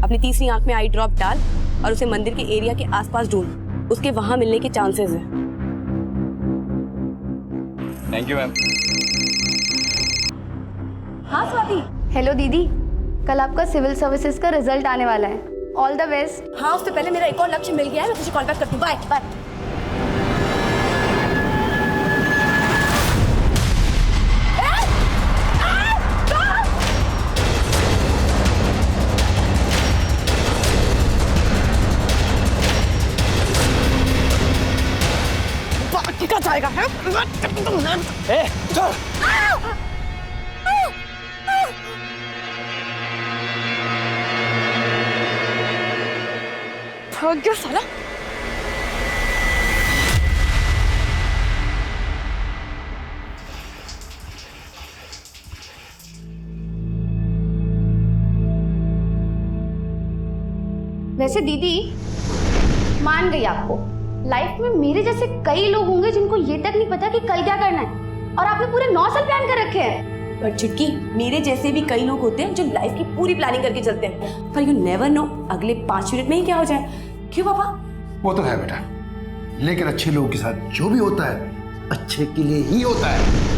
अपनी तीसरी आंख में आई ड्रॉप डाल और उसे मंदिर के एरिया के आसपास ढूंढ, उसके वहां मिलने के चांसेस हैं। Thank you ma'am. हाँ स्वाति। हेलो दीदी, कल आपका सिविल सर्विसेज का रिजल्ट आने वाला है। All the best. हाँ, उससे पहले मेरा एक और लक्ष्य मिल गया है, मैं तुझे कॉल बैक करती हूँ। Bye bye. क्या जाएगा है? ए, चल। भाग गया साला। वैसे दीदी, मान गई आपको, लाइफ में मेरे जैसे कई लोग होंगे जिनको ये तक नहीं पता कि कल क्या करना है, और आपने पूरे 9 साल प्लान कर रखे हैं। पर चुटकी, मेरे जैसे भी कई लोग होते हैं जो लाइफ की पूरी प्लानिंग करके चलते हैं, पर यू नेवर नो अगले 5 मिनट में ही क्या हो जाए। क्यों पापा? वो तो है बेटा, लेकिन अच्छे लोगों के साथ जो भी होता है अच्छे के लिए ही होता है।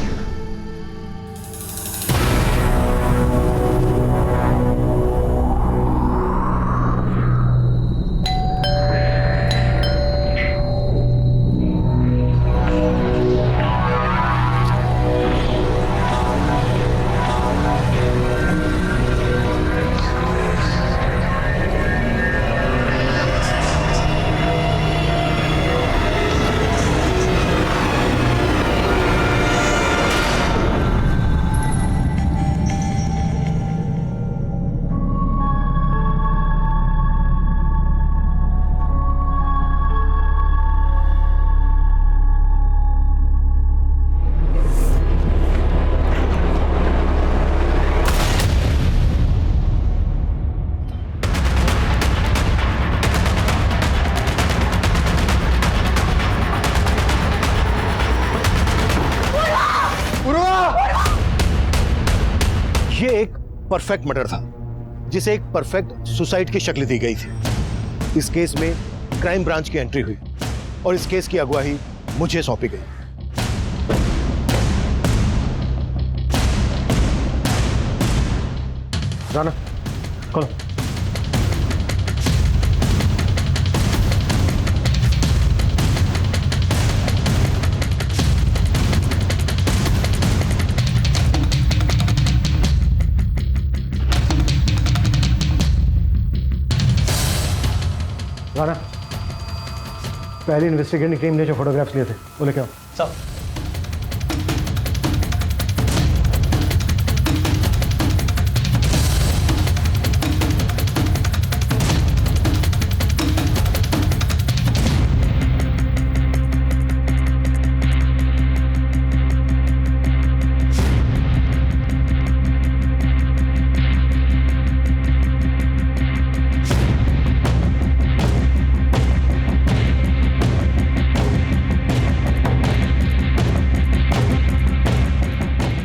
ये एक परफेक्ट मर्डर था जिसे एक परफेक्ट सुसाइड की शक्ल दी गई थी। इस केस में क्राइम ब्रांच की एंट्री हुई और इस केस की अगुवाई मुझे सौंपी गई। राना, खोलो। राना, पहली इन्वेस्टिगेटिंग टीम ने जो फोटोग्राफ्स लिए थे वो लेके आओ। सब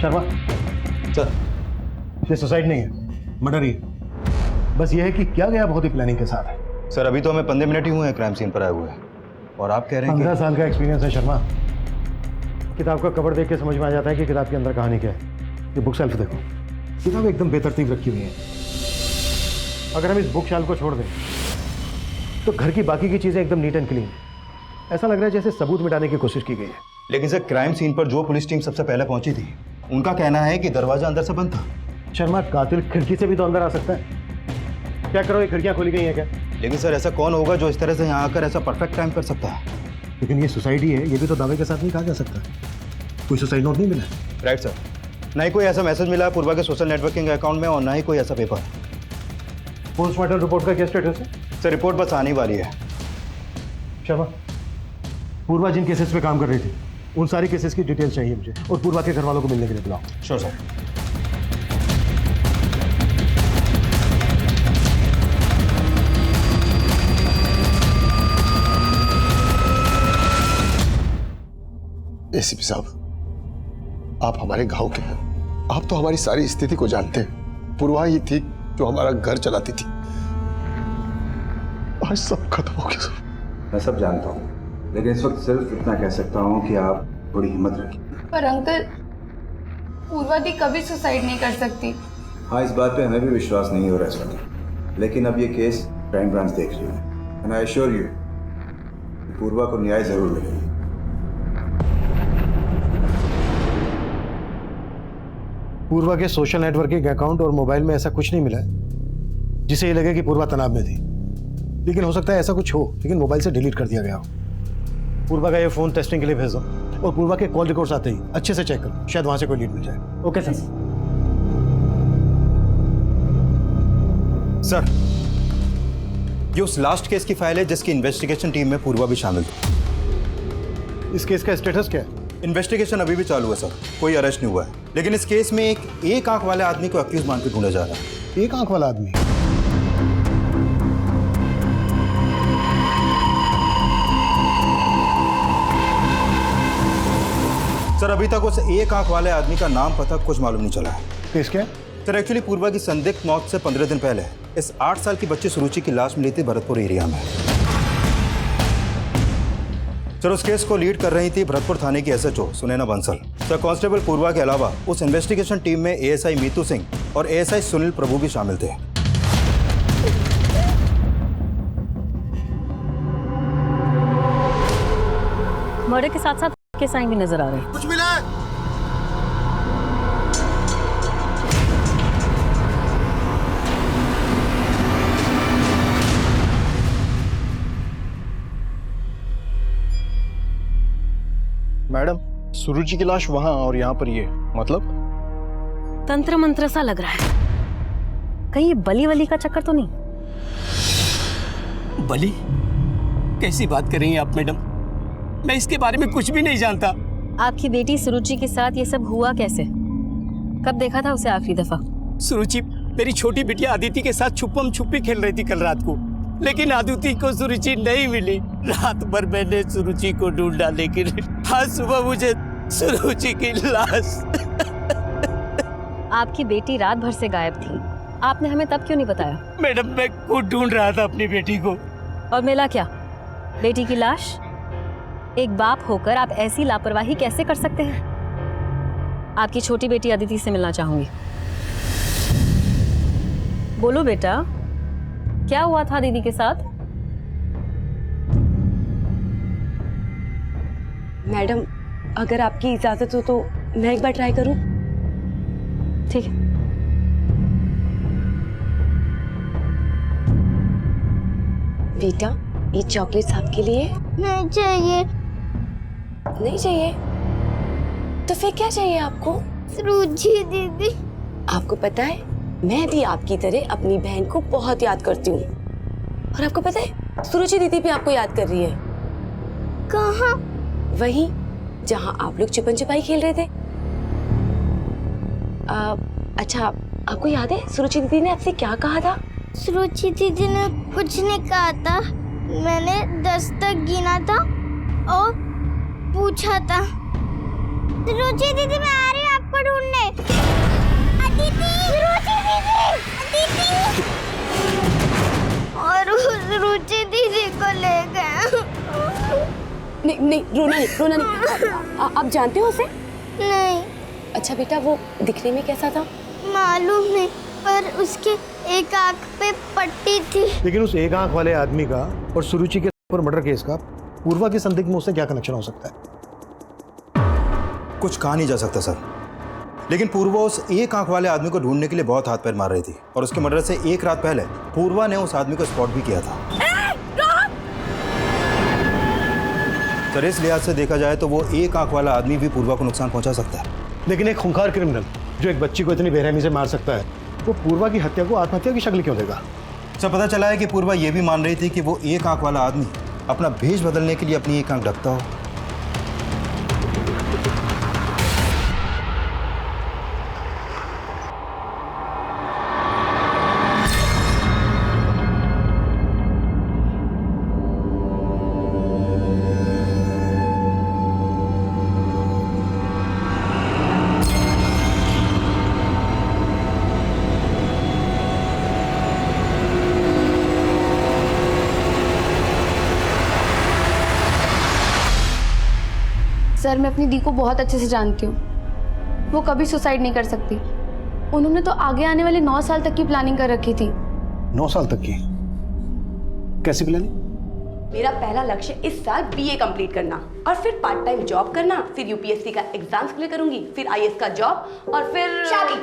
शर्मा, सर। ये सुसाइड नहीं है, मर्डर ही है। बस ये है कि क्या गया बहुत ही प्लानिंग के साथ है। सर अभी तो हमें 15 मिनट ही हुए हैं क्राइम सीन पर आए हुए, और आप कह रहे हैं 15 साल का एक्सपीरियंस है शर्मा। किताब का कवर देख के समझ में आ जाता है कि किताब के अंदर कहानी क्या है। ये बुक शेल्फ देखो, किताब एकदम बेतरतीब रखी हुई है। अगर हम इस बुक शेल्फ को छोड़ दें तो घर की बाकी की चीजें एकदम नीट एंड क्लीन। ऐसा लग रहा है जैसे सबूत मिटाने की कोशिश की गई है। लेकिन सर क्राइम सीन पर जो पुलिस टीम सबसे पहले पहुंची थी उनका कहना है कि दरवाजा अंदर से बंद था। शर्मा, कातिल खिड़की से भी तो अंदर आ सकता है। क्या करो, ये खिड़कियां खोली गई हैं क्या? लेकिन सर ऐसा कौन होगा जो इस तरह से यहाँ आकर ऐसा परफेक्ट क्राइम कर सकता है? लेकिन ये सुसाइड ही है, ये भी तो दावे के साथ नहीं कहा जा सकता। कोई सुसाइड नोट नहीं मिला। राइट सर, ना ही कोई ऐसा मैसेज मिला पूर्वा के सोशल नेटवर्किंग अकाउंट में और ना ही कोई ऐसा पेपर। पोस्टमार्टम रिपोर्ट का क्या स्टेटस है? सर रिपोर्ट बस आने वाली है। शर्मा, पूर्वा जिन केसेस पे काम कर रही थी उन सारी केसेस की डिटेल्स चाहिए मुझे, और पूर्वा के घर वालों को मिलने के लिए बुलाओ। Sure sir. एसीपी साहब, आप हमारे गांव के हैं, आप तो हमारी सारी स्थिति को जानते हैं। पूर्वा ही थी जो हमारा घर चलाती थी। आज सब खत्म हो गया सर। मैं सब जानता हूँ, लेकिन इस वक्त सिर्फ इतना कह सकता हूँ कि आप थोड़ी हिम्मत रखिए। पर अंकल, पूर्वा दी कभी सुसाइड नहीं कर सकती। हाँ, इस बात पे हमें भी विश्वास नहीं हो रहा इस वक्त, लेकिन अब ये केस क्राइम ब्रांच देख रही है। एंड आई एश्योर यू, पूर्वा को न्याय जरूर मिलेगा। पूर्वा के सोशल नेटवर्किंग अकाउंट और मोबाइल में ऐसा कुछ नहीं मिला है जिसे ये लगे कि पूर्वा तनाव में थी। लेकिन हो सकता है ऐसा कुछ हो, लेकिन मोबाइल से डिलीट कर दिया गया हो। पूर्वा का ये फोन टेस्टिंग के लिए भेज दो और पूर्वा के कॉल रिकॉर्ड्स आते ही अच्छे से चेक करो, शायद वहां से कोई लीड मिल जाए। Okay sir. सर, ये उस लास्ट केस की फाइल है जिसकी इन्वेस्टिगेशन टीम में पूर्वा भी शामिल थी। इस केस का स्टेटस क्या है? इन्वेस्टिगेशन अभी भी चालू है सर, कोई अरेस्ट नहीं हुआ है, लेकिन इस केस में एक आंख वाले आदमी को अक्यूज मान के ढूंढा जा रहा है। एक आंख वाला आदमी? सर, अभी तक उस एक आंख वाले आदमी का नाम पता कुछ मालूम नहीं चला है। केस क्या? सर, एक्चुअली पूर्वा की संदिग्ध मौत से 15 दिन पहले इस 8 साल की बच्ची सुरुचि की लाश मिली थी भरतपुर एरिया में। सर, उस केस को लीड कर रही थी भरतपुर थाने की SHO Sunaina Bansal. Sir, constable Purva के अलावा उस इन्वेस्टिगेशन टीम में एएसआई मीतू सिंह और एएसआई सुनील प्रभु भी शामिल थे। मर्डर के साथ साथ के साइन भी नजर आ रहे हैं। कुछ मिला है? मैडम, सुरुचि की लाश वहां और यहाँ पर ये, मतलब तंत्र मंत्र सा लग रहा है। कहीं ये बली वली का चक्कर तो नहीं? बली? कैसी बात कर रही हैं आप मैडम? मैं इसके बारे में कुछ भी नहीं जानता। आपकी बेटी सुरुचि के साथ ये सब हुआ कैसे? कब देखा था उसे आखिरी दफा? सुरुचि मेरी छोटी बिटिया अदिति के साथ छुपम छुपी खेल रही थी कल रात को, लेकिन अदिति को सुरुचि नहीं मिली। रात भर मैंने सुरुचि को ढूंढा, लेकिन आज सुबह मुझे सुरुचि की लाश। आपकी बेटी रात भर से गायब थी, आपने हमें तब क्यों नहीं बताया? मैडम, मैं खुद ढूंढ रहा था अपनी बेटी को। और मिला क्या? बेटी की लाश? एक बाप होकर आप ऐसी लापरवाही कैसे कर सकते हैं? आपकी छोटी बेटी अदिति से मिलना चाहूंगी। बोलो बेटा, क्या हुआ था दीदी के साथ? मैडम, अगर आपकी इजाजत हो तो मैं एक बार ट्राई करूं? ठीक है। बेटा, ये चॉकलेट्स आपके लिए। नहीं चाहिए। नहीं चाहिए? तो फिर क्या चाहिए आपको? सुरुचि दीदी। आपको पता है, मैं भी आपकी तरह अपनी बहन को बहुत याद करती हूँ। और आपको पता है, सुरुचि दीदी भी आपको याद कर रही है। कहाँ? वहीं जहाँ आप लोग छुपन छुपाई खेल रहे थे। अच्छा, आपको याद है सुरुचि दीदी ने आपसे क्या कहा था? सुरुचि दीदी ने कुछ नहीं कहा था। मैंने 10 तक गिना था और पूछा था, सुरुचि दीदी मैं आ रही हूँ आपको ढूंढने। अदिति! सुरुचि दीदी! अदिति! और सुरुचि दीदी को ले गए। नहीं नहीं, रोना नहीं, रोना नहीं। आप जानते हो उसे? नहीं। अच्छा बेटा, वो दिखने में कैसा था? मालूम नहीं, पर उसके एक आंख पे पट्टी थी। लेकिन उस एक आंख वाले आदमी का और सुरुचि के ऊपर मर्डर केस का पूर्वा की संदिग्ध में उससे क्या कनेक्शन हो सकता है? कुछ कहा नहीं जा सकता सर, लेकिन पूर्वा उस एक आंख वाले आदमी को ढूंढने के लिए बहुत हाथ पैर मार रही थी और उसके मर्डर से एक रात पहले पूर्वा ने उस आदमी को स्पॉट भी किया था। सर, इस लिहाज से देखा जाए तो वो एक आंख वाला आदमी भी पूर्वा को नुकसान पहुंचा सकता है। लेकिन एक खूंखार क्रिमिनल जो एक बच्ची को इतनी बेरहमी से मार सकता है, वो पूर्वा की हत्या को आत्महत्या की शक्ल क्यों देगा? सर, पता चला है कि पूर्वा ये भी मान रही थी कि वो एक आंख वाला आदमी अपना भेष बदलने के लिए अपनी एक आंख ढकता हो। सर मैं अपनी दी को बहुत अच्छे से जानती हूँ, वो कभी सुसाइड नहीं कर सकती। उन्होंने तो आगे आने वाले 9 साल तक की प्लानिंग कर रखी थी। 9 साल तक की? कैसी प्लानिंग? मेरा पहला लक्ष्य इस साल बीए कंप्लीट करना और फिर पार्ट टाइम जॉब करना, फिर यूपीएससी का एग्जाम्स क्लियर करूंगी, फिर आईएएस का जॉब और फिर शादी।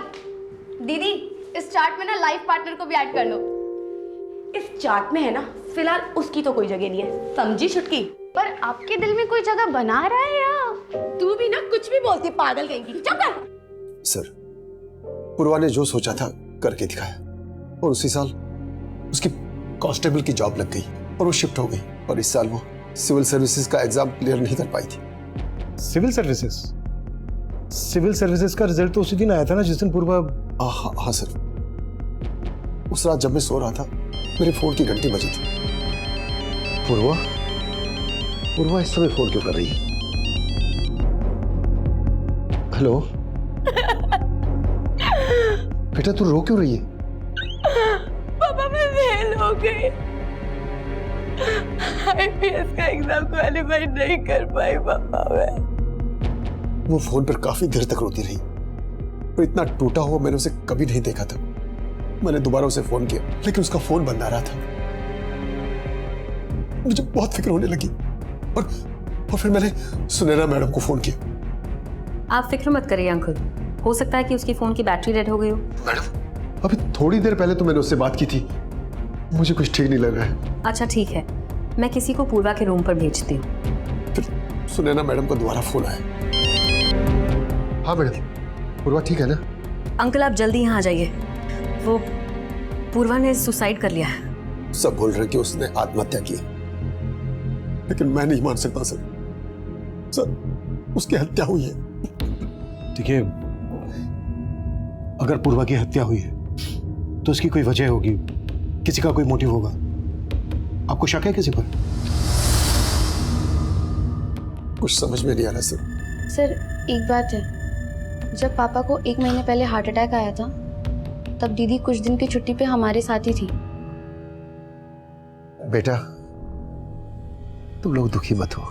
दीदी इस चार्ट में ना लाइफ पार्टनर को भी ऐड कर लो। इस चार्ट में है ना, फिलहाल उसकी तो कोई जगह नहीं है, समझी छुटकी? पर आपके दिल में कोई जगह बना रहा है या? तू भी ना कुछ भी बोलती, पागल कहेंगी। चुप कर। सर, पूर्वा ने जो सोचा था करके दिखाया और उसी साल उसकी कांस्टेबल की जॉब लग गई और वो शिफ्ट हो गई और इस साल वो सिविल सर्विसेज का एग्जाम क्लियर नहीं कर पाई थी। Civil services? सिविल सर्विसेज का रिजल्ट तो उसी दिन आया था ना जिस दिन पूर्वा। हाँ सर, उस रात जब मैं सो रहा था मेरे फोन की घंटी बजी थी। पूर्वा? पूर्वा इस समय फोन क्यों कर रही है? हेलो बेटा, तू रो क्यों रही है? पापा मैं फेल हो गई, आईपीएस का एग्जाम क्वालीफाई नहीं कर पाई पापा मैं। वो फोन पर काफी देर तक रोती रही और इतना टूटा हुआ मैंने उसे कभी नहीं देखा था। मैंने दोबारा उसे फोन किया लेकिन उसका फोन बंद आ रहा था। मुझे बहुत फिक्र होने लगी और फिर मैंने सुनैना मैडम को फोन किया। आप फिक्र मत करिए अंकल, हो सकता है कि उसकी फोन की बैटरी डेड हो गई हो। मैडम अभी थोड़ी देर पहले तो मैंने उससे बात की थी, मुझे कुछ ठीक नहीं लग रहा है। अच्छा ठीक है, मैं किसी को पूर्वा के रूम पर भेजती हूँ। फिर सुनैना मैडम का दोबारा फोन आया। हाँ मैडम, पूर्वा ठीक है ना? अंकल आप जल्दी यहाँ आ जाइए, वो पूर्वा ने सुसाइड कर लिया है। सब बोल रहे हैं कि उसने आत्महत्या की, लेकिन मैं नहीं मान सकता सर। सर उसकी हत्या हुई है। देखिए, अगर पूर्वा की हत्या हुई है तो उसकी कोई वजह होगी, किसी का कोई मोटिव होगा। आपको शक है किसी पर? कुछ समझ में नहीं आ रहा सर। सर एक बात है, जब पापा को 1 महीने पहले हार्ट अटैक आया था तब दीदी कुछ दिन की छुट्टी पे हमारे साथ ही थी। बेटा तुम लोग दुखी मत हो,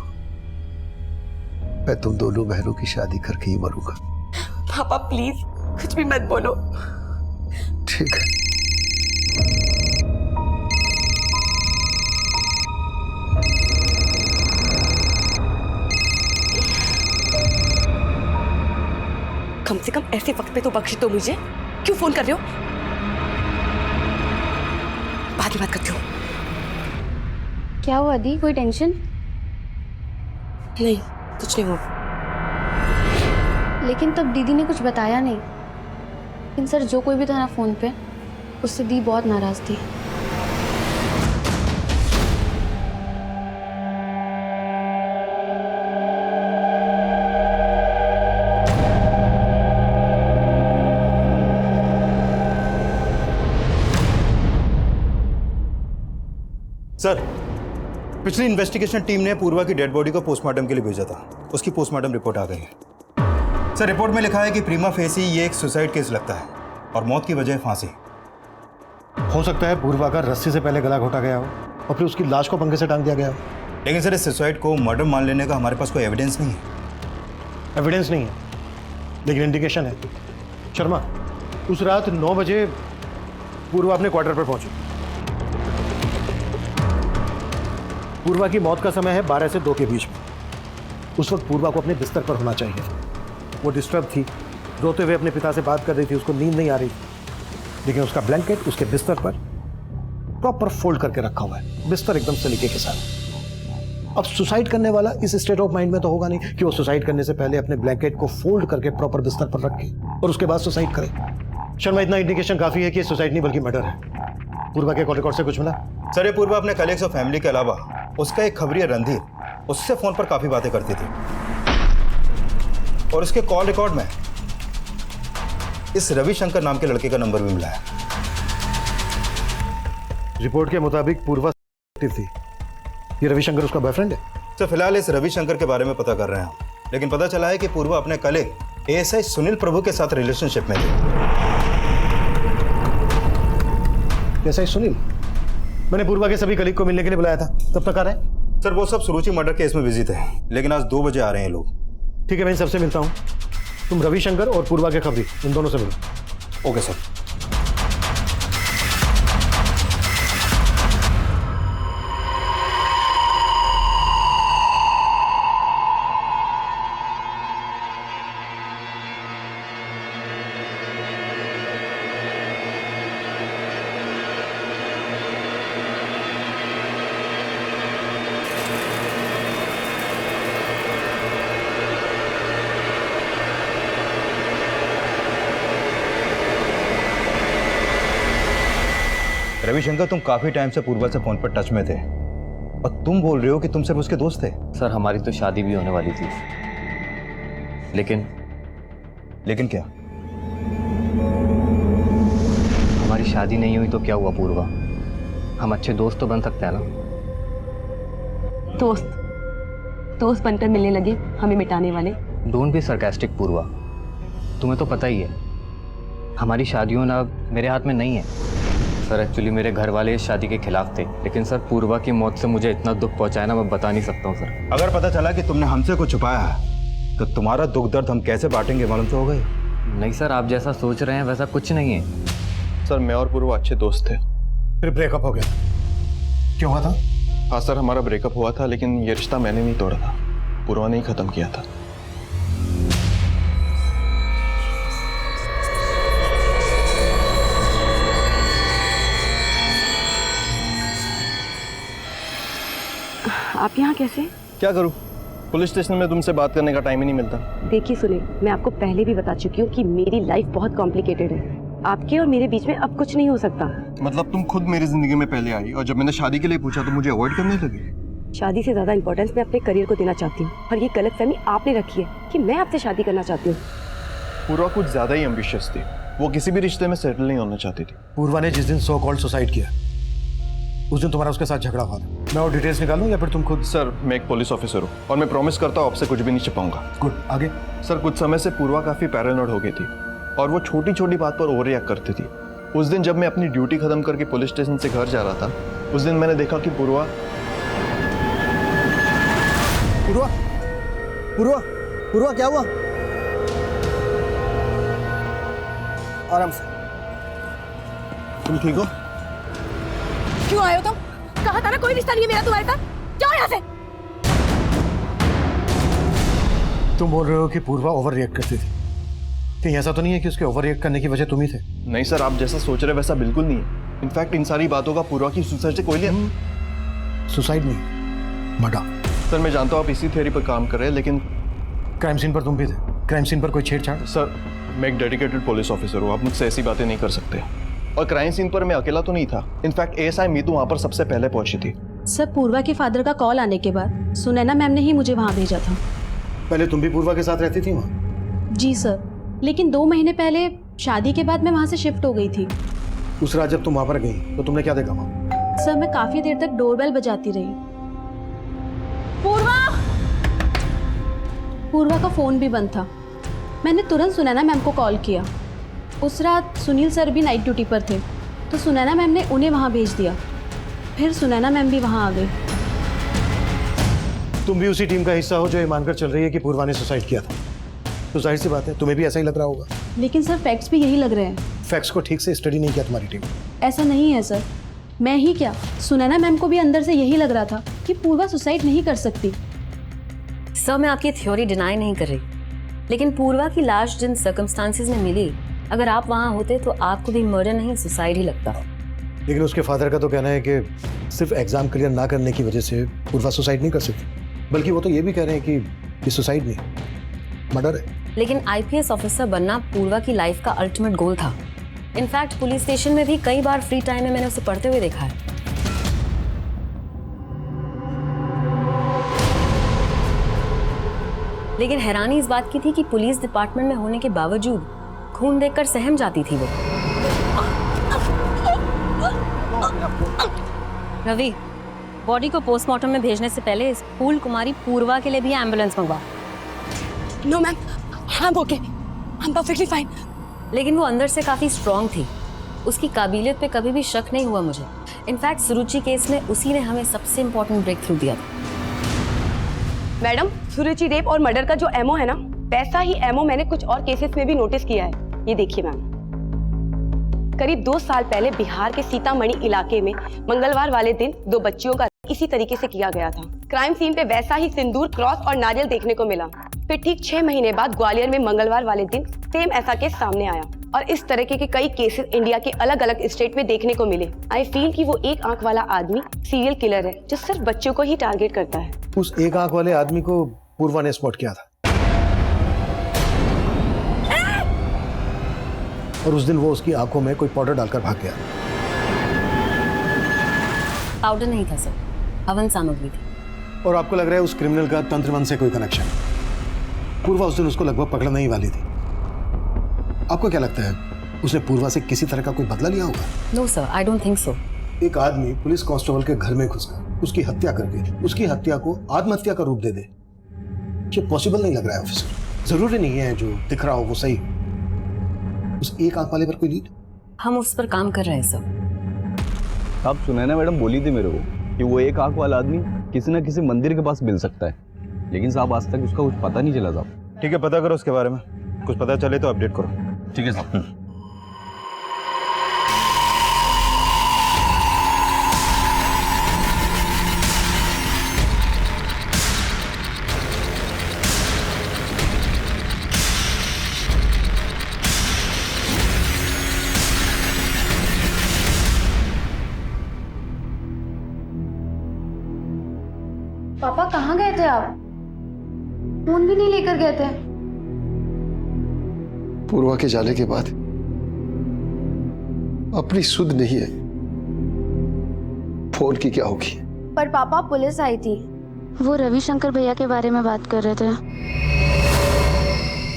मैं तुम दोनों बहनों की शादी करके ही मरूंगा। पापा प्लीज कुछ भी मत बोलो। ठीक है। कम से कम ऐसे वक्त पे तो बख्श दो मुझे। क्यों फोन कर रहे हो? बाद में बात करती हूँ। क्या हुआ दी, कोई टेंशन? नहीं कुछ नहीं हुआ। लेकिन तब दीदी ने कुछ बताया नहीं। लेकिन सर जो कोई भी था ना फोन पे, उससे दी बहुत नाराज थी। सर, पिछली इन्वेस्टिगेशन टीम ने पूर्वा की डेड बॉडी को पोस्टमार्टम के लिए भेजा था। उसकी पोस्टमार्टम रिपोर्ट आ गई है। सर रिपोर्ट में लिखा है कि प्रीमा फेसी ये एक सुसाइड केस लगता है और मौत की वजह फांसी। हो सकता है पूर्वा का रस्सी से पहले गला घोटा गया हो और फिर उसकी लाश को पंखे से टांग दिया गया हो। लेकिन सर इस सुसाइड को मर्डर मान लेने का हमारे पास कोई एविडेंस नहीं है। एविडेंस नहीं है लेकिन इंडिकेशन है। शर्मा, उस रात 9 बजे पूर्वा अपने क्वार्टर पर पहुंची। पूर्वा की मौत का समय है 12 से 2 के बीच में। उस वक्त पूर्वा को अपने बिस्तर पर होना चाहिए। वो डिस्टर्ब थी, रोते हुए अपने पिता से बात कर रही थी, उसको नींद नहीं आ रही थी। लेकिन उसका ब्लैंकेट उसके बिस्तर पर प्रॉपर फोल्ड करके रखा हुआ है, बिस्तर एकदम सलीके के साथ। अब सुसाइड करने वाला इस स्टेट ऑफ माइंड में तो होगा नहीं कि वो सुसाइड करने से पहले अपने ब्लैंकेट को फोल्ड करके प्रॉपर बिस्तर पर रखे और उसके बाद सुसाइड करे। शर्मा, इतना इंडिकेशन काफी है कि सुसाइड नहीं बल्कि मर्डर है। पूर्वा के कॉल रिकॉर्ड से कुछ मिला? सर ये पूर्वा अपने कलीग्स और फैमिली के अलावा उसका एक खबरिया रणधीर, उससे फोन पर काफी बातें करती थी और उसके कॉल रिकॉर्ड में इस रविशंकर नाम के लड़के का नंबर भी मिला है। रिपोर्ट के मुताबिक पूर्वा थी। ये रविशंकर उसका बॉयफ्रेंड है? तो फिलहाल इस रविशंकर के बारे में पता कर रहे हैं, लेकिन पता चला है कि पूर्वा अपने कलीग एएसआई सुनील प्रभु के साथ रिलेशनशिप में थी। एएसआई सुनील? मैंने पूर्वा के सभी कलीग को मिलने के लिए बुलाया था, तब तक आ रहे हैं? सर वो सब सुरुचि मर्डर केस में बिजी थे, लेकिन आज 2 बजे आ रहे हैं लोग। ठीक है, मैं इन सबसे मिलता हूँ। तुम रविशंकर और पूर्वा के खबरी इन दोनों से मिलो। Okay sir. रविशंकर, तुम काफी टाइम से पूर्वा से फोन पर टच में थे और तुम बोल रहे हो कि तुम सिर्फ उसके दोस्त थे। सर हमारी तो शादी भी होने वाली थी, लेकिन क्या? हमारी शादी नहीं हुई तो क्या हुआ पूर्वा? हम अच्छे दोस्त तो बन सकते हैं ना। दोस्त बनकर मिलने लगे हमें मिटाने वाले। डोंट बी सरकास्टिक पूर्वा, तुम्हें तो पता ही है हमारी शादी होना मेरे हाथ में नहीं है। सर एक्चुअली मेरे घर वाले इस शादी के खिलाफ थे, लेकिन सर पूर्वा की मौत से मुझे इतना दुख पहुंचा है ना, मैं बता नहीं सकता हूँ सर। अगर पता चला कि तुमने हमसे कुछ छुपाया है तो तुम्हारा दुख दर्द हम कैसे बांटेंगे, मालूम तो होगा ही। नहीं सर, आप जैसा सोच रहे हैं वैसा कुछ नहीं है। सर मैं और पूर्वा अच्छे दोस्त थे, फिर ब्रेकअप हो गया। क्यों हुआ था? हाँ सर, हमारा ब्रेकअप हुआ था, लेकिन ये रिश्ता मैंने नहीं तोड़ा था, पूर्वा ने ही खत्म किया था। आप यहाँ कैसे? क्या करूँ, पुलिस स्टेशन में तुमसे बात करने का टाइम ही नहीं मिलता। देखिए सुने, मैं आपको पहले भी बता चुकी हूँ कि मेरी लाइफ बहुत कॉम्प्लिकेटेड है। आपके और मेरे बीच में अब कुछ नहीं हो सकता। मतलब तुम खुद मेरी जिंदगी में पहले आई और जब मैंने शादी के लिए पूछा तो मुझे अवॉइड करने लगी। शादी से ज्यादा इंपॉर्टेंस मैं अपने करियर को देना चाहती हूँ और ये गलतफहमी आपने रखी है कि मैं आपसे शादी करना चाहती हूँ। पूर्वा कुछ ज्यादा ही एम्बिशियस थी, वो किसी भी रिश्ते में सेटल नहीं होना चाहती थी। पूर्वा ने जिस दिन सो कॉल्ड सुसाइड किया उस दिन तुम्हारा उसके साथ झगड़ा हुआ था। मैं और डिटेल्स निकालूं या फिर तुम खुद? सर मैं एक पुलिस ऑफिसर हूँ और मैं प्रॉमिस करता हूँ आपसे कुछ भी नहीं छिपाऊंगा। गुड, आगे? सर कुछ समय से पूर्वा काफी पैरानॉइड हो गई थी और वो छोटी छोटी बात पर ओवर रिएक्ट करती थी। उस दिन जब मैं अपनी ड्यूटी खत्म करके पुलिस स्टेशन से घर जा रहा था, उस दिन मैंने देखा कि पूर्वा क्या हुआ? आराम से। तुम ठीक हो? क्यों आए हो तुम? कहा था ना कोई रिश्ता नहीं है मेरा तुम्हारे साथ। जाओ यहाँ से। तुम बोल रहे हो कि पूर्वा ओवर रिएक्ट करती थी, कहीं ऐसा तो नहीं है कि उसके ओवर रिएक्ट करने की वजह तुम ही थे? नहीं सर, आप जैसा सोच रहे वैसा बिल्कुल नहीं है। इनफैक्ट इन सारी बातों का पूर्वा की सुसाइड से कोई नहीं। सुसाइड नहीं, मर्डर। सर मैं जानता हूँ आप इसी थ्योरी पर काम कर रहे हैं, लेकिन क्राइम सीन पर तुम भी थे। क्राइम सीन पर कोई छेड़छाड़? सर मैं एक डेडिकेटेड पुलिस ऑफिसर हूँ, आप मुझसे ऐसी बातें नहीं कर सकते। और क्राइम सीन पर मैं अकेला तो नहीं था, इनफैक्ट एएसआई मीतू वहाँ पर सबसे पहले पहुंची थी। सर पूर्वा के फादर का कॉल आने के बाद सुनैना मैम ने ही मुझे वहाँ भेजा था। पहले तुम भी पूर्वा के साथ रहती थी वहाँ? जी सर, लेकिन 2 महीने पहले शादी के बाद मैं वहाँ से शिफ्ट हो गई थी। उस रात जब तुम वहाँ पर गई तो तुमने क्या देखा वहाँ? सर मैं काफी देर तक डोरबेल बजाती रही। पूर्वा का फोन भी बंद था। मैंने तुरंत सुनैना मैम को कॉल किया। उस रात सुनील सर भी नाइट ड्यूटी पर थे तो सुनैना मैम ने उन्हें वहाँ भेज दिया। फिर सुनैना मैम भी वहाँ आ गई। तुम भी उसी टीम का हिस्सा हो जो ये मानकर चल रही है कि पूर्वा ने सुसाइड किया था, तो जाहिर सी बात है तुम्हें भी ऐसा ही लग रहा होगा। लेकिन सर फैक्ट्स भी यही लग रहे हैं। फैक्ट्स को ठीक से स्टडी नहीं किया तुम्हारी टीम? ऐसा नहीं है सर, मैं ही क्या, सुनैना मैम को भी अंदर से यही लग रहा था कि पूर्वा सुसाइड नहीं कर सकती। सर मैं आपकी थ्योरी डिनाई नहीं कर रही, लेकिन पूर्वा की लाश जिन सर्कमस्टांसेस में मिली, अगर आप वहाँ होते तो आपको भी मर्डर नहीं सुसाइड ही लगता। लेकिन उसके फादर का तो कहना है कि सिर्फ एग्जाम क्लियर ना करने की वजह से पूर्वा सुसाइड नहीं कर सकती, बल्कि वो तो ये भी कह रहे हैं कि ये सुसाइड नहीं, मर्डर है। लेकिन आईपीएस ऑफिसर बनना पूर्वा की लाइफ का अल्टीमेट गोल था। इनफैक्ट पुलिस स्टेशन में भी कई बार फ्री टाइम में मैंने उसे पढ़ते हुए देखा है। लेकिन हैरानी इस बात की थी कि पुलिस डिपार्टमेंट में होने के बावजूद खून देखकर सहम जाती थी वो। रवि, बॉडी को पोस्टमार्टम में भेजने से पहले स्कूल कुमारी पूर्वा के लिए भी एम्बुलेंस मंगवा। No ma'am, I am okay, I am perfectly fine. लेकिन वो अंदर से काफी स्ट्रांग थी, उसकी काबिलियत पे कभी भी शक नहीं हुआ मुझे। इनफैक्ट सुरुचि केस में उसी ने हमें सबसे इम्पोर्टेंट ब्रेक थ्रू दिया था। मैडम, सुरुचि रेप और मर्डर का जो एमओ है ना, वैसा ही एमओ मैंने कुछ और केसेस में भी नोटिस किया है। ये देखिए मैम, करीब 2 साल पहले बिहार के सीतामढ़ी इलाके में मंगलवार वाले दिन 2 बच्चियों का इसी तरीके से किया गया था। क्राइम सीन पे वैसा ही सिंदूर, क्रॉस और नारियल देखने को मिला। फिर ठीक 6 महीने बाद ग्वालियर में मंगलवार वाले दिन सेम ऐसा केस सामने आया और इस तरह के कई केसेस इंडिया के अलग अलग स्टेट में देखने को मिले। आई फील कि वो एक आंख वाला आदमी सीरियल किलर है जो सिर्फ बच्चों को ही टारगेट करता है। उस एक आंख वाले आदमी को पूर्वा ने स्पॉट किया था और उस दिन वो उसकी आंखों में कोई पाउडर डालकर भाग गया। पाउडर नहीं था सर, हवन सामग्री थी। और आपको लग रहा है उस क्रिमिनल का तंत्रमन से कोई कनेक्शन? पूर्वा उस दिन उसको लगभग पकड़ने ही वाली थी। आपको क्या लगता है उसने पूर्वा से किसी तरह का कोई बदला लिया होगा? No sir, I don't think so. एक आदमी पुलिस कांस्टेबल के घर में घुसकर उसकी हत्या करके उसकी हत्या को आत्महत्या का रूप दे दे, ये पॉसिबल नहीं लग रहा है ऑफिसर। जरूरी नहीं है जो दिख रहा हो वो सही हो। उस एक आंख वाले पर कोई लीड? हम उस पर काम कर रहे हैं सर। आप सुनैना मैडम बोली थी मेरे को कि वो एक आंख वाला आदमी किसी न किसी मंदिर के पास मिल सकता है, लेकिन साहब आज तक उसका कुछ पता नहीं चला साहब। ठीक है, पता करो उसके बारे में, कुछ पता चले तो अपडेट करो। ठीक है साहब। पापा कहाँ गए थे आप? फोन भी नहीं लेकर गए थे। पूर्वा के जाने के बाद अपनी सुध नहीं है, फोन की क्या होगी? पर पापा पुलिस आई थी, वो रविशंकर भैया के बारे में बात कर रहे थे।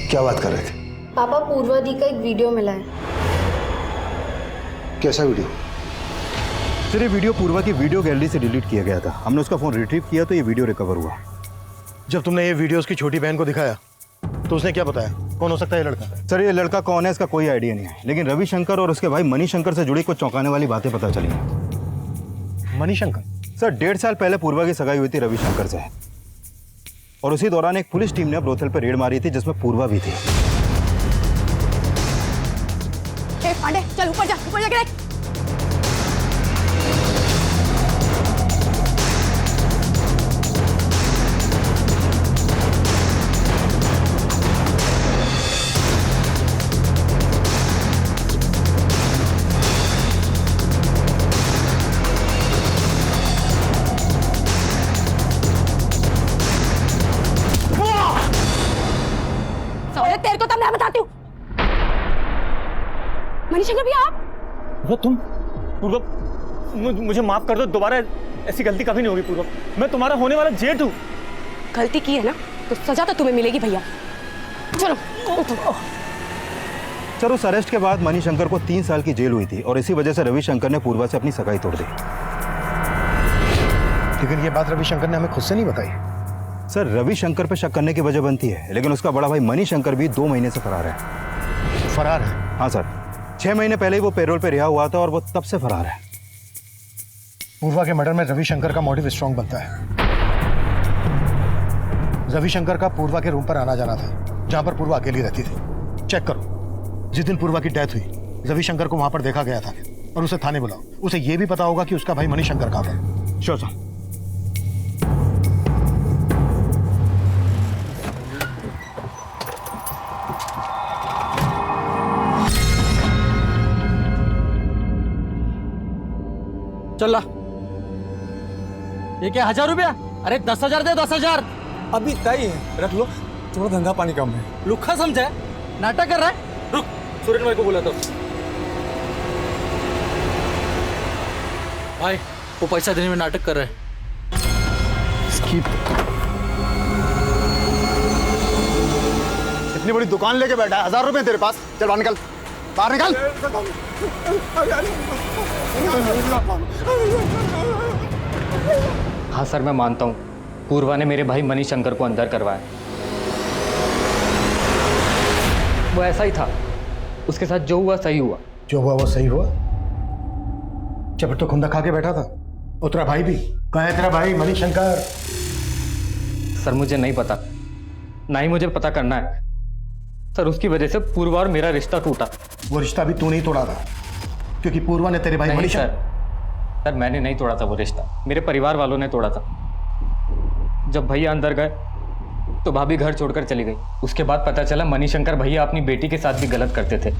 क्या बात कर रहे थे? पापा पूर्वा दी का एक वीडियो मिला है। कैसा वीडियो? सर, ये वीडियो पूर्वा की वीडियो गैलरी से डिलीट किया गया था। हमने उसका फोन रिट्रीव किया तो ये वीडियो रिकवर हुआ। जब तुमने ये वीडियो उसकी छोटी बहन को दिखाया तो उसने क्या बताया? कौन हो सकता है ये लड़का? सर, ये लड़का कौन है इसका कोई आइडिया नहीं है, लेकिन रविशंकर और उसके भाई मणिशंकर से जुड़ी कुछ चौंकाने वाली बातें पता चली हैं। मणिशंकर? सर, 1.5 साल पहले पूर्वा की सगाई हुई थी रविशंकर से, और उसी दौरान एक पुलिस टीम ने ब्रोथल पर रेड मारी थी जिसमें पूर्वा भी थी। पांडे, चल ऊपर जाके देख। तेरे को तब मैं बताती हूँ। मणिशंकर भी आप? वो तुम? पूर्व, मुझे माफ कर दो, दोबारा ऐसी गलती कभी नहीं होगी। पूर्व, मैं तुम्हारा होने वाला जेठ हूँ। गलती की है ना तो सजा तो तुम्हें मिलेगी भैया। चलो। सर, उस अरेस्ट के बाद मणिशंकर को 3 साल की जेल हुई थी और इसी वजह से रविशंकर ने पूर्वा से अपनी सगाई तोड़ दी। लेकिन ये बात रविशंकर ने हमें खुद से नहीं बताई। सर, रविशंकर पे शक करने की वजह बनती है, लेकिन उसका बड़ा भाई मणिशंकर भी 2 महीने से फरार है। फरार है? हाँ सर, 6 महीने पहले ही वो पेरोल पे रिहा हुआ था और वो तब से फरार है। पूर्वा के मर्डर में रविशंकर का मोटिव स्ट्रॉन्ग बनता है। रविशंकर का पूर्वा के रूम पर आना जाना था, जहां पर पूर्वा अकेली रहती थी। चेक करो, जिस दिन पूर्वा की डेथ हुई रविशंकर को वहां पर देखा गया था और उसे थाने बुलाओ। उसे यह भी पता होगा कि उसका भाई मणिशंकर कहाँ है। Sure sir. चल ये क्या 1000 रुपया? अरे 10,000 दे, 10,000। अभी तय है, रख लो, थोड़ा धंधा पानी कम है। लुखा समझा, नाटक कर रहा है। रुक, सूरज भाई को बोला तो। भाई वो पैसा देने में नाटक कर रहा है। इतनी बड़ी दुकान लेके बैठा है, 1000 रुपए तेरे पास? चल बाहर निकल, बाहर निकल। हाँ सर, मैं मानता हूँ पूर्वा ने मेरे भाई मणिशंकर को अंदर करवाया। वो ऐसा ही था, उसके साथ जो हुआ सही हुआ। जो हुआ वो सही हुआ? जब तो खुंदा खा के बैठा था। और तेरा भाई भी? कहाँ है तेरा भाई मणिशंकर? सर मुझे नहीं पता, ना ही मुझे पता करना है सर। उसकी वजह से पूर्वा और मेरा रिश्ता टूटा। वो रिश्ता भी तू नहीं तोड़ा था, क्योंकि पूर्वा ने तेरे भाई नहीं मनीषा। सर मैंने नहीं तोड़ा था वो रिश्ता, मेरे परिवार वालों ने तोड़ा था। जब भैया अंदर गए तो भाभी घर छोड़कर चली गई। उसके बाद पता चला मणिशंकर भैया अपनी बेटी के साथ भी गलत करते थे।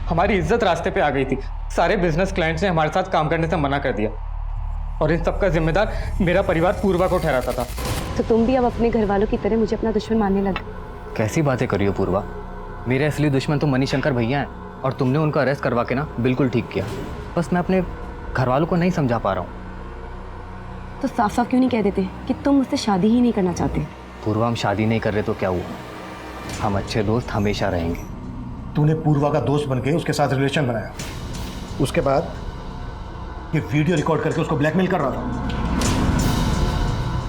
हमारी इज्जत रास्ते पे आ गई थी। सारे बिजनेस क्लाइंट्स ने हमारे साथ काम करने से मना कर दिया और इन सबका जिम्मेदार मेरा परिवार पूर्वा को ठहराता था। तो तुम भी अब अपने घर वालों की तरह मुझे अपना दुश्मन मानने लगे? कैसी बातें करी हो पूर्वा, मेरे असली दुश्मन तो मणिशंकर भैया हैं और तुमने उनको अरेस्ट करवा के ना बिल्कुल ठीक किया। बस मैं अपने घर वालों को नहीं समझा पा रहा हूँ। तो साफ साफ क्यों नहीं कह देते कि तुम मुझसे शादी ही नहीं करना चाहते? पूर्वा हम शादी नहीं कर रहे तो क्या हुआ, हम अच्छे दोस्त हमेशा रहेंगे। तूने पूर्वा का दोस्त बन के उसके साथ रिलेशन बनाया, उसके बाद ये वीडियो रिकॉर्ड करके उसको ब्लैकमेल कर रहा था।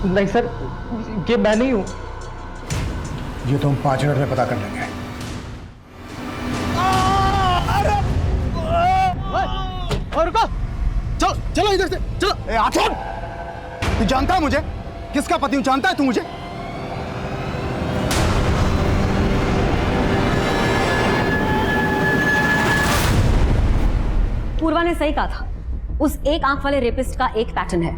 नहीं सर, ये मैं नहीं हूँ। ये तो हम 5 मिनट में पता कर लेंगे। रुको, चलो चलो इधर से चलो। ए छोड़, तू जानता है मुझे किसका पति हूं? जानता है तू मुझे? पूर्वा ने सही कहा था, उस एक आंख वाले रेपिस्ट का एक पैटर्न है।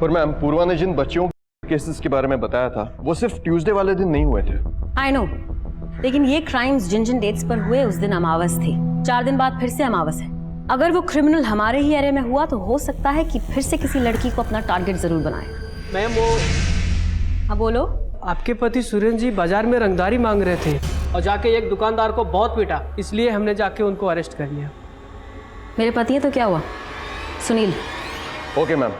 पर मैम, पूर्वा ने जिन बच्चियों केसेस के बारे में बताया था वो सिर्फ ट्यूसडे वाले दिन नहीं हुए थे। आई नो, लेकिन ये क्राइम्स जिन जिन डेट्स पर हुए उस दिन अमावस थी। 4 दिन बाद फिर से अमावस है। अगर वो क्रिमिनल हमारे ही एरिया में हुआ तो हो सकता है कि फिर से किसी लड़की को अपना टारगेट जरूर बनाए। मैम वो हाँ बोलो। आपके पति सुरेंद्र जी बाजार में रंगदारी मांग रहे थे और जाके एक दुकानदार को बहुत पीटा, इसलिए हमने जाके उनको अरेस्ट कर लिया। मेरे पति है तो क्या हुआ? सुनील। Okay ma'am.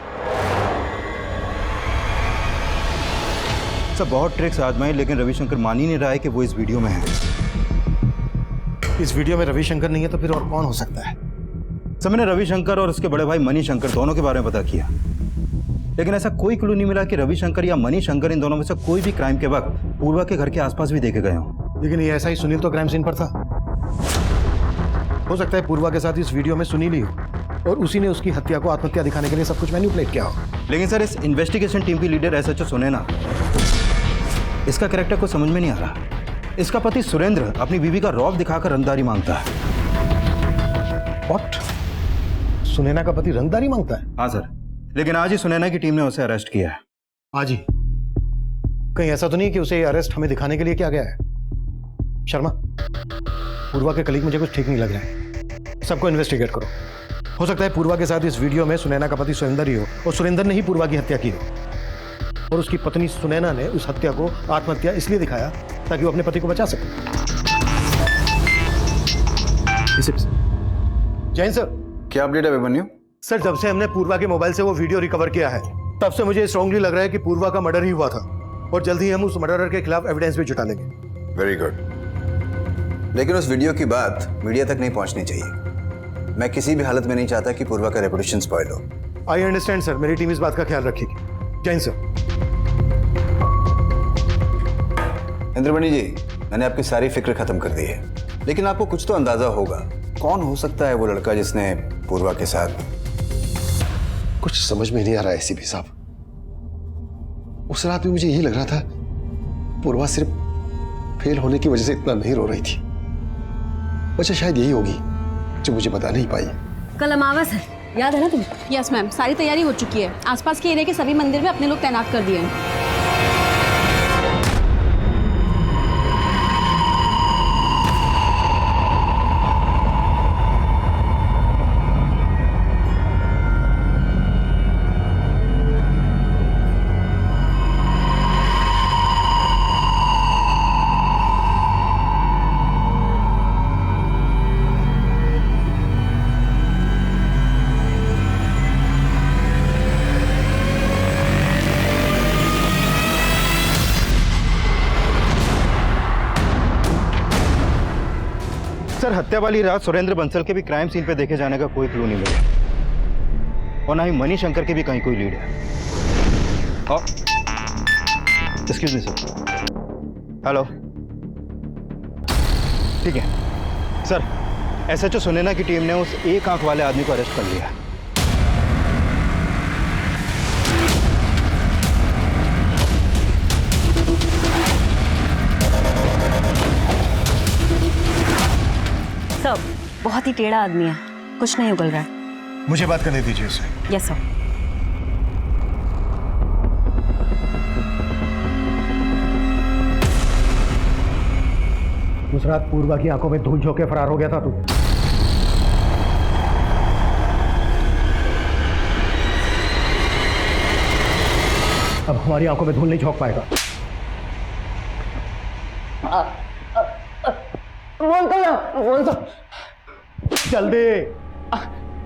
सब बहुत ट्रिक्स आजमाए लेकिन रविशंकर मान ही नहीं रहा है कि वो इस वीडियो में है। इस वीडियो में रविशंकर नहीं है तो फिर और कौन हो सकता है? सब मैंने रविशंकर और उसके बड़े भाई मणिशंकर दोनों के बारे में पता किया, लेकिन ऐसा कोई क्लू नहीं मिला कि रविशंकर या मणिशंकर इन दोनों में से कोई भी क्राइम के वक्त पूर्वा के घर के आसपास भी देखे गए हों। लेकिन ये ऐसा ही सुनील तो क्राइम सीन पर था। हो सकता है पूर्वा के साथ इस वीडियो में सुनील ही हो और उसी ने उसकी हत्या को आत्महत्या दिखाने के लिए सब कुछ मैनिपुलेट किया हो। लेकिन सर, इस इन्वेस्टिगेशन टीम की लीडर एसएचओ सुनैना, इसका कैरेक्टर को समझ में नहीं आ रहा। इसका पति सुरेंद्र अपनी बीवी का रौब दिखाकर रंगदारी मांगता है। व्हाट? सुनैना का पति रंगदारी मांगता है? हाँ सर, लेकिन आज ही सुनैना की टीम ने उसे अरेस्ट किया है। आज ही? कहीं ऐसा तो नहीं कि उसे अरेस्ट हमें दिखाने के लिए किया गया है? शर्मा, पूर्वा के कलीग मुझे कुछ ठीक नहीं लग रहा है। सबको इन्वेस्टिगेट करो। हो सकता है पूर्वा के साथ इस वीडियो में सुनैना का पति सुरेंद्र ही हो और सुरेंद्र ने ही पूर्वा की हत्या की हो और उसकी पत्नी सुनैना ने उस हत्या को आत्महत्या इसलिए दिखाया ताकि वो अपने पति को बचा सके। जैन सर। क्या अपडेट है अभिमन्यु? सर, जब से हमने पूर्वा के मोबाइल से वो वीडियो रिकवर किया है तब से मुझे स्ट्रांगली लग रहा है कि पूर्वा का मर्डर ही हुआ था और जल्द ही हम उस मर्डरर के खिलाफ एविडेंस भी जुटा लेंगे। वेरी गुड, लेकिन उस वीडियो की बात मीडिया तक नहीं पहुंचनी चाहिए। मैं किसी भी हालत में नहीं चाहता कि पूर्वा का रेपुटेशन स्पॉइल हो। आई अंडरस्टैंड सर, मेरी टीम इस बात का ख्याल रखेगी। जैन सर। इंद्रमणि जी, मैंने आपकी सारी फिक्र खत्म कर दी है, लेकिन आपको कुछ तो अंदाजा होगा कौन हो सकता है वो लड़का जिसने पूर्वा के साथ। कुछ समझ में नहीं आ रहा है एसीपी साहब। उस रात भी मुझे यही लग रहा था पूर्वा सिर्फ फेल होने की वजह से इतना नहीं रो रही थी। वजह शायद यही होगी जो मुझे बता नहीं पाई। कल अमावस है, याद है ना तुम्हें? यस मैम, सारी तैयारी हो चुकी है। आसपास के एरिया के सभी मंदिर में अपने लोग तैनात कर दिए हैं। सर, हत्या वाली रात सुरेंद्र बंसल के भी क्राइम सीन पे देखे जाने का कोई क्लू नहीं मिला और ना ही मणिशंकर के भी कहीं कोई लीड है। Excuse me sir. हेलो, ठीक है सर। एसएचओ सुनैना की टीम ने उस एक आंख वाले आदमी को अरेस्ट कर लिया है। बहुत ही टेढ़ा आदमी है, कुछ नहीं उगल रहा है। मुझे बात करने दीजिए उससे। Yes sir. उस रात पूर्वा की आंखों में धूल झोंक के फरार हो गया था तू। अब हमारी आंखों में धूल नहीं झोंक पाएगा। जल्दी।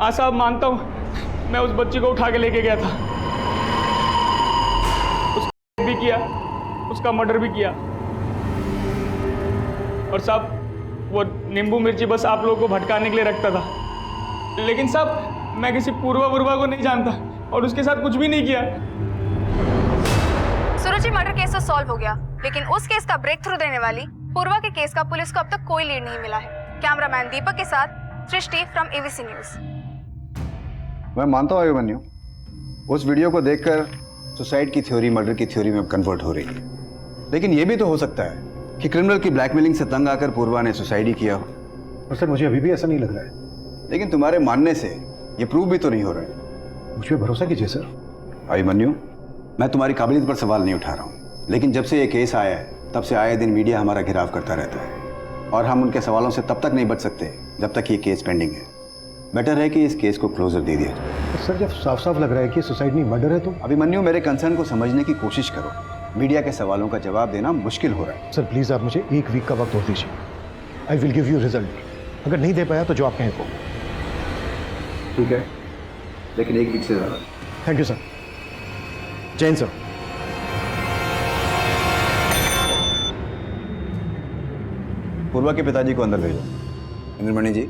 साहब मानता हूँ, मैं उस बच्ची को उठा के लेके गया था, उसको भी किया, उसका मर्डर भी किया। और साहब वो नींबू मिर्ची बस आप लोगों को भटकाने के लिए रखता था, लेकिन साहब मैं किसी पूर्वा को नहीं जानता और उसके साथ कुछ भी नहीं किया। सुरुचि मर्डर केस तो सॉल्व हो गया, लेकिन उस केस का ब्रेक थ्रू देने वाली पूर्वा के केस का पुलिस को अब तक कोई लीड नहीं मिला है। कैमरामैन दीपक के साथ सृष्टि फ्रॉम एबीसी न्यूज। मैं मानता हूँ अभिमन्यु, उस वीडियो को देखकर सुसाइड की थ्योरी मर्डर की थ्योरी में कन्वर्ट हो रही है, लेकिन यह भी तो हो सकता है कि क्रिमिनल की ब्लैकमेलिंग से तंग आकर पूर्वा ने सुसाइड ही किया हो। और सर मुझे अभी भी ऐसा नहीं लग रहा है। लेकिन तुम्हारे मानने से ये प्रूव भी तो नहीं हो रहा है। मुझ पर भरोसा कीजिए सर। अभिमन्यु, मैं तुम्हारी काबिलियत पर सवाल नहीं उठा रहा हूँ, लेकिन जब से ये केस आया है तब से आए दिन मीडिया हमारा घिराव करता रहता है और हम उनके सवालों से तब तक नहीं बच सकते जब तक ये केस पेंडिंग है। बेटर है कि इस केस को क्लोजर दे दिया जाए। सर जब साफ साफ लग रहा है कि सुसाइड नहीं मर्डर है तो। अभिमन्यु, मेरे कंसर्न को समझने की कोशिश करो। मीडिया के सवालों का जवाब देना मुश्किल हो रहा है। सर प्लीज आप मुझे 1 वीक का वक्त और दीजिए। I will give you result. अगर नहीं दे पाया तो जो आप कहें वो। ठीक है, लेकिन 1 वीक से ज़्यादा। Thank you sir. Jain sir. Purva के पिताजी को अंदर भेजो। इंद्रमणि जी,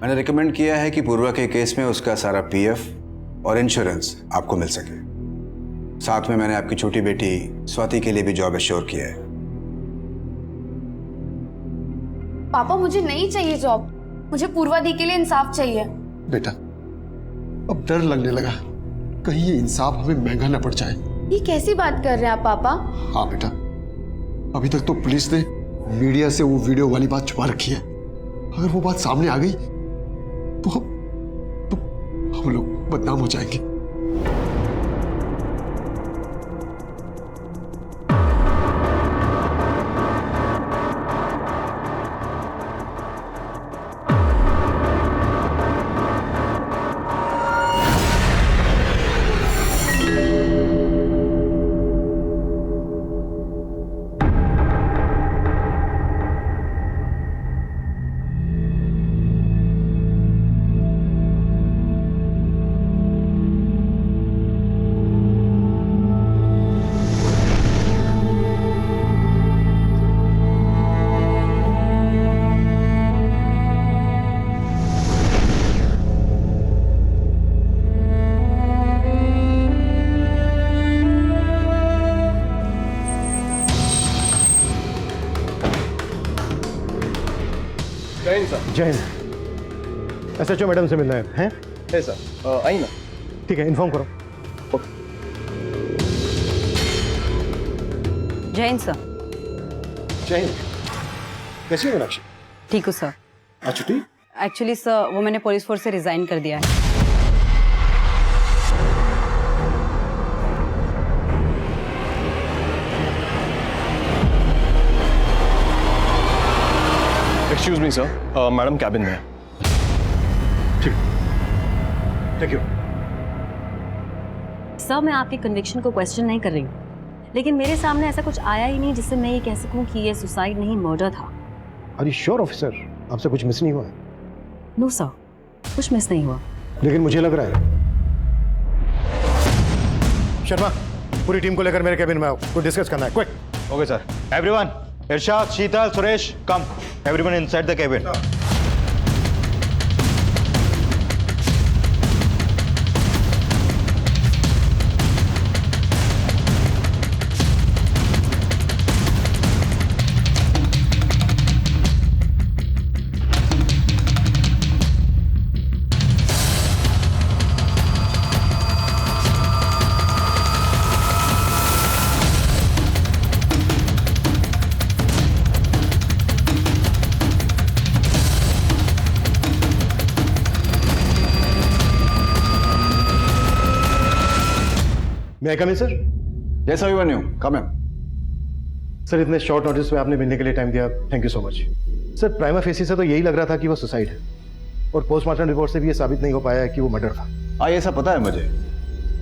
मैंने रिकमेंड किया है कि पूर्वा के केस में उसका सारा पीएफ और इंश्योरेंस आपको मिल सके। साथ में मैंने आपकी छोटी बेटी स्वाति के लिए भी जॉब एश्योर किया है। पापा मुझे नहीं चाहिए जॉब, मुझे पूर्वा दी के लिए इंसाफ चाहिए। बेटा, अब डर लगने लगा कहीं ये इंसाफ हमें महंगा न पड़ जाए। ये कैसी बात कर रहे हैं आप पापा? हाँ बेटा, अभी तक तो पुलिस ने मीडिया से वो वीडियो वाली बात छुपा रखी है। अगर वो बात सामने आ गई तो हम लोग बदनाम हो जाएंगे। जैन, एसएचओ मैडम से मिलना है? है सर, आई ना। ठीक है, इन्फॉर्म करो। जैन सर। जैन, कैसी हो मीनाक्षी? ठीक हो सर। आज छुट्टी? एक्चुअली सर वो मैंने पुलिस फोर्स से रिजाइन कर दिया है। Excuse me sir, madam cabin में है। ठीक, थैंक यू। सर मैं आपके कन्विक्शन को क्वेश्चन नहीं कर रही हूँ, लेकिन मेरे सामने ऐसा कुछ आया ही नहीं जिससे मैं ये कह सकूं कि ये सुसाइड नहीं मर्डर था। आर यू श्योर ऑफिसर, आपसे कुछ मिस नहीं हुआ है? नो सर, कुछ मिस नहीं हुआ। लेकिन मुझे लग रहा है। शर्मा, पूरी टीम को लेकर मेरे कैबिन में आओ, कुछ डिस्कस करना है। Quick. Okay sir. Everyone, Irshad, Sheetal, Suresh, come. Everyone inside the cabin. मैं कम इन सर? जैसा भी बने हो, कम है। सर इतने शॉर्ट नोटिस में आपने मिलने के लिए टाइम दिया, thank you so much. Sir prima facie से तो यही लग रहा था कि वो सुसाइड है, और पोस्टमार्टम रिपोर्ट से भी ये साबित नहीं हो पाया है कि वो मर्डर था। हाँ, ये सब पता है मुझे,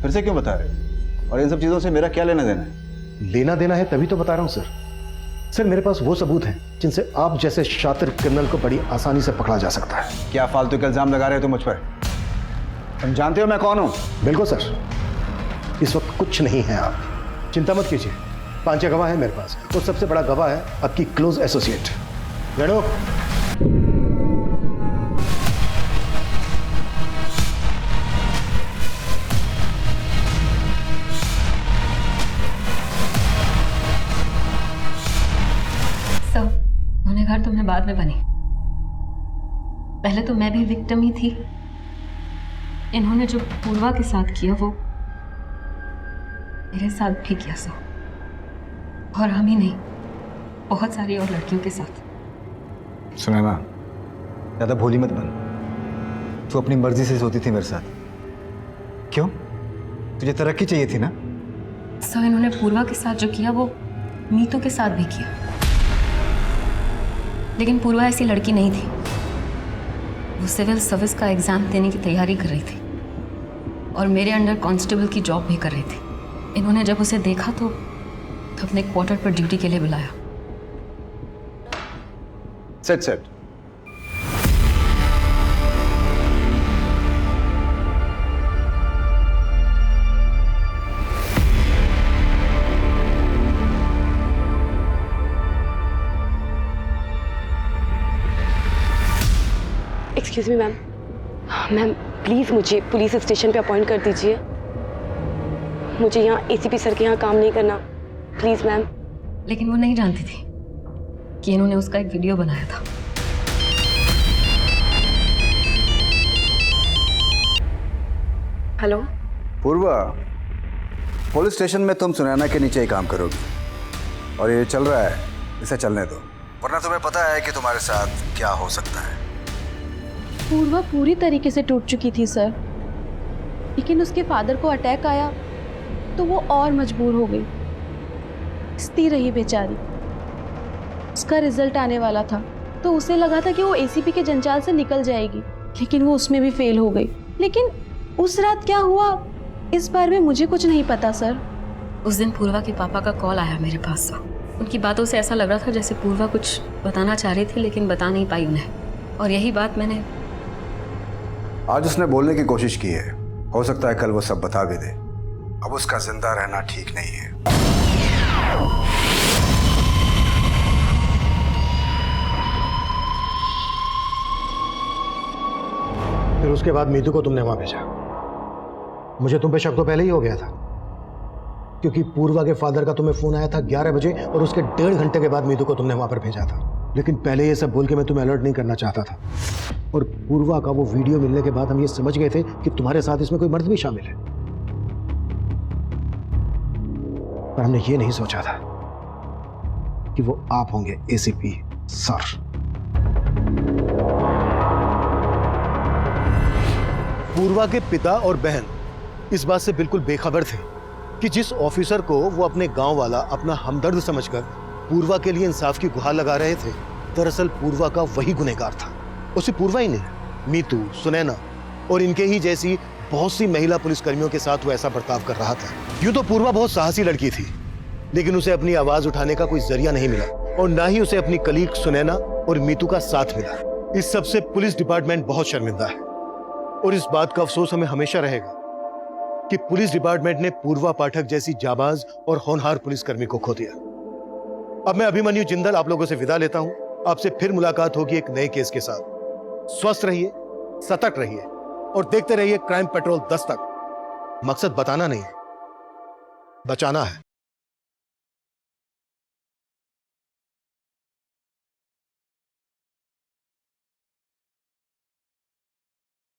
फिर से क्यों बता रहे? और इन सब चीजों से मेरा क्या लेना देना है? लेना देना है तभी तो बता रहा हूं सर। सर मेरे पास वो सबूत हैं जिनसे आप जैसे शातिर क्रिमिनल को बड़ी आसानी से पकड़ा जा सकता है। क्या फालतू के इल्जाम लगा रहे हो तुम मुझ पर? तुम जानते हो मैं कौन हूं? बिल्कुल सर, इस वक्त कुछ नहीं है आप, चिंता मत कीजिए। 5 गवाह है मेरे पास, और सबसे बड़ा गवाह है आपकी क्लोज एसोसिएट रेणु। गुनहगार तो मैं बाद में बनी, पहले तो मैं भी विक्टिम ही थी। इन्होंने जो पूर्वा के साथ किया वो मेरे साथ भी किया सो, और हम ही नहीं, बहुत सारी और लड़कियों के साथ। सुनैना, ज्यादा भोली मत बन। तू अपनी मर्जी से सोती थी मेरे साथ, क्यों? तुझे तरक्की चाहिए थी ना? सो इन्होंने पूर्वा के साथ जो किया वो मीतू के साथ भी किया, लेकिन पूर्वा ऐसी लड़की नहीं थी। वो सिविल सर्विस का एग्जाम देने की तैयारी कर रही थी और मेरे अंडर कांस्टेबल की जॉब भी कर रही थी। इन्होंने जब उसे देखा तो अपने क्वार्टर पर ड्यूटी के लिए बुलाया। Set excuse me ma'am, ma'am please मुझे पुलिस स्टेशन पे अपॉइंट कर दीजिए। मुझे यहाँ एसीपी सर के यहाँ काम नहीं करना, प्लीज़ मैम। लेकिन वो नहीं जानती थी कि इन्होंने उसका एक वीडियो बनाया था। हेलो पूर्वा, पुलिस स्टेशन में तुम सुनैना के नीचे ही काम करोगी, और ये चल रहा है, इसे चलने दो, वरना तुम्हें पता है कि तुम्हारे साथ क्या हो सकता है। पूर्वा पूरी तरीके से टूट चुकी थी सर, लेकिन उसके फादर को अटैक आया तो वो और मजबूर हो गई, स्थिर रही बेचारी। उसका रिजल्ट आने वाला था तो उसे लगा था कि वो एसीपी के जंजाल से निकल जाएगी, लेकिन वो उसमें भी फेल हो गई। लेकिन उस रात क्या हुआ इस बारे में मुझे कुछ नहीं पता सर। उस दिन पूर्वा के पापा का कॉल आया मेरे पास। उनकी बातों से ऐसा लग रहा था जैसे पूर्वा कुछ बताना चाह रही थी लेकिन बता नहीं पाई उन्हें, और यही बात मैंने आज उसने बोलने की कोशिश की है, हो सकता है कल वो सब बता भी दे। अब उसका जिंदा रहना ठीक नहीं है। फिर उसके बाद मीतू को तुमने वहां भेजा। मुझे तुम पे शक तो पहले ही हो गया था, क्योंकि पूर्वा के फादर का तुम्हें फोन आया था 11 बजे, और उसके 1.5 घंटे के बाद मीतू को तुमने वहां पर भेजा था। लेकिन पहले ये सब बोल के मैं तुम्हें अलर्ट नहीं करना चाहता था, और पूर्वा का वो वीडियो मिलने के बाद हम ये समझ गए थे कि तुम्हारे साथ इसमें कोई मर्द भी शामिल है, पर हमने ये नहीं सोचा था कि वो आप होंगे एसीपी सर। पूर्वा के पिता और बहन इस बात से बिल्कुल बेखबर थे कि जिस ऑफिसर को वो अपने गांव वाला अपना हमदर्द समझकर पूर्वा के लिए इंसाफ की गुहार लगा रहे थे, दरअसल पूर्वा का वही गुनहगार था। उसे पूर्वा ही नहीं, मीतू, सुनैना और इनके ही जैसी बहुत सी महिला पुलिसकर्मियों के साथ वो ऐसा बर्ताव कर रहा था। यूं तो पूर्वा बहुत साहसी लड़की थी, लेकिन उसे अपनी आवाज उठाने का कोई जरिया नहीं मिला, और ना ही उसे अपनी कलीग सुनैना और मीतू का साथ मिला। इस सबसे पुलिस डिपार्टमेंट बहुत शर्मिंदा है, और इस बात का अफसोस हमें हमेशा रहेगा कि पुलिस डिपार्टमेंट ने पूर्वा पाठक जैसी जाबाज और होनहार पुलिसकर्मी को खो दिया। अब मैं अभिमन्यु जिंदल आप लोगों से विदा लेता हूं। आपसे फिर मुलाकात होगी एक नए केस के साथ। स्वस्थ रहिए, सतर्क रहिए और देखते रहिए क्राइम पेट्रोल 10 तक। मकसद बताना नहीं, बचाना है।